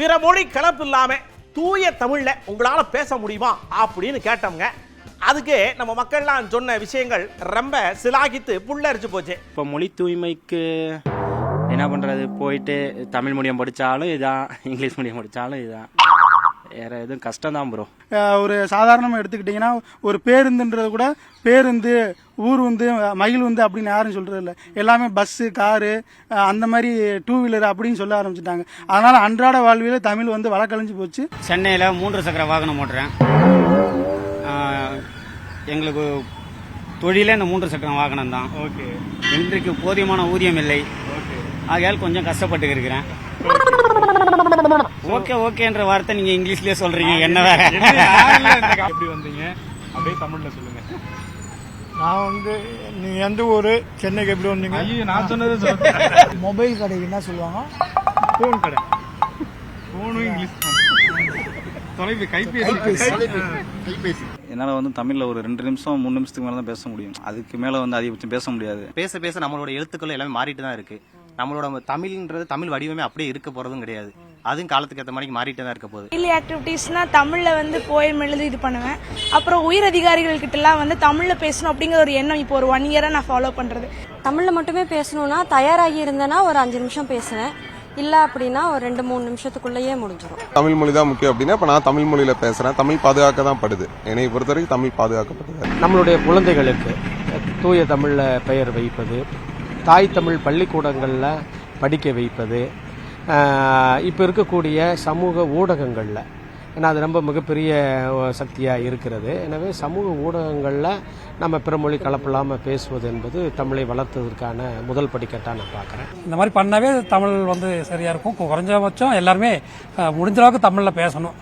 பிற மொழி கலப்பு இல்லாம தூய தமிழ்ல உங்களால பேச முடியுமா அப்படின்னு கேட்டோம்ங்க. அதுக்கு நம்ம மக்கள்லாம் சொன்ன விஷயங்கள் ரொம்ப சிலாகித்து புல்லரிச்சு போச்சு. இப்போ மொழி தூய்மைக்கு என்ன பண்ணுறது, போயிட்டு தமிழ் மீடியம் படித்தாலும் இதான், இங்கிலீஷ் மீடியம் படித்தாலும் இதான், வேறு எதுவும் கஷ்டம்தான் ப்ரோ. ஒரு சாதாரணமாக எடுத்துக்கிட்டிங்கன்னா ஒரு பேருந்துன்றது கூட பேருந்து, ஊர் வந்து, மயில் வந்து அப்படின்னு யாரும் சொல்கிறது இல்லை. எல்லாமே பஸ்ஸு, காரு, அந்த மாதிரி டூ வீலர் அப்படின்னு சொல்ல ஆரம்பிச்சிட்டாங்க. அதனால் அன்றாட வாழ்வியல் தமிழ் வந்து வழக்கழிஞ்சு போச்சு. சென்னையில் 3 சக்கர வாகனம் ஓட்டுறேன். எங்களுக்கு தொழிலே இந்த 3 சக்கர வாகனம் தான். ஓகே. இன்றைக்கு போதியமான ஊதியம் இல்லை. ஓகே. ஆகையால் கொஞ்சம் கஷ்டப்பட்டு இருக்கிறேன். ஓகே ஓகேன்ற வார்த்தை நீங்க இங்கிலீஷ்லயே சொல்றீங்க, என்ன வேற? எப்படி வந்தீங்க அப்படியே தமிழ்ல சொல்லுங்க. நான் வந்து நீங்க எந்த ஊரு, சென்னைக்கு எப்படி வந்தீங்க? ஐயோ, நான் சொன்னது சொல்றேன். மொபைல் கடைக்கு என்ன சொல்லுவாங்க? போன் கடை. போனும் இங்கிலீஷ், கைபேசி. என்னால் வந்து தமிழில் ஒரு 2 நிமிஷம் 3 நிமிஷத்துக்கு மேலே தான் பேச முடியும். அதுக்கு மேலே வந்து அதிகபட்சம் பேச முடியாது. பேச பேச நம்மளோட எழுத்துக்கள் எல்லாமே மாறிட்டு தான் இருக்கு. நம்மளோட தமிழ்ன்றது தமிழ் வடிவமே அப்படியே இருக்க போறதும் கிடையாது. அதுவும் காலத்துக்கு ஏற்ற மாதிரி மாறிட்டே தான் இருக்க போகுது. டெய்லி ஆக்டிவிட்டீஸ்னா தமிழ்ல வந்து போயம் எழுதி இது பண்ணுவேன். அப்புறம் உயர் அதிகாரிகள் கிட்ட எல்லாம் வந்து தமிழ்ல பேசணும் அப்படிங்கிற ஒரு எண்ணம் இப்போ ஒரு 1 இயரா நான் ஃபாலோ பண்றது. தமிழ்ல மட்டுமே பேசணும்னா தயாராகி இருந்தேன்னா ஒரு 5 நிமிஷம் பேசுவேன். இல்ல அப்படின்னா ஒரு 2-3 நிமிஷத்துக்குள்ளேயே முடிஞ்சிடும். தமிழ் மொழி தான் முக்கியம் அப்படின்னா இப்ப நான் தமிழ் மொழியில பேசுறேன். தமிழ் பாதுகாக்க தான் படுது. என்னை பொறுத்த வரைக்கும் தமிழ் பாதுகாக்கப்படுது. நம்மளுடைய குழந்தைகளுக்கு தூய தமிழ்ல பெயர் வைப்பது, தாய் தமிழ் பள்ளிக்கூடங்கள்ல படிக்க வைப்பது, இப்போ இருக்கக்கூடிய சமூக ஊடகங்களில், ஏன்னா அது ரொம்ப மிகப்பெரிய சக்தியாக இருக்கிறது. எனவே சமூக ஊடகங்களில் நம்ம பிறமொழி கலப்பில்லாமல் பேசுவது என்பது தமிழை வளர்த்ததற்கான முதல் படிக்கட்டாக நான் பார்க்குறேன். இந்த மாதிரி பண்ணாவே தமிழ் வந்து சரியாக இருக்கும். குறைஞ்சபட்சம் எல்லாருமே முடிஞ்ச அளவுக்கு தமிழில் பேசணும்.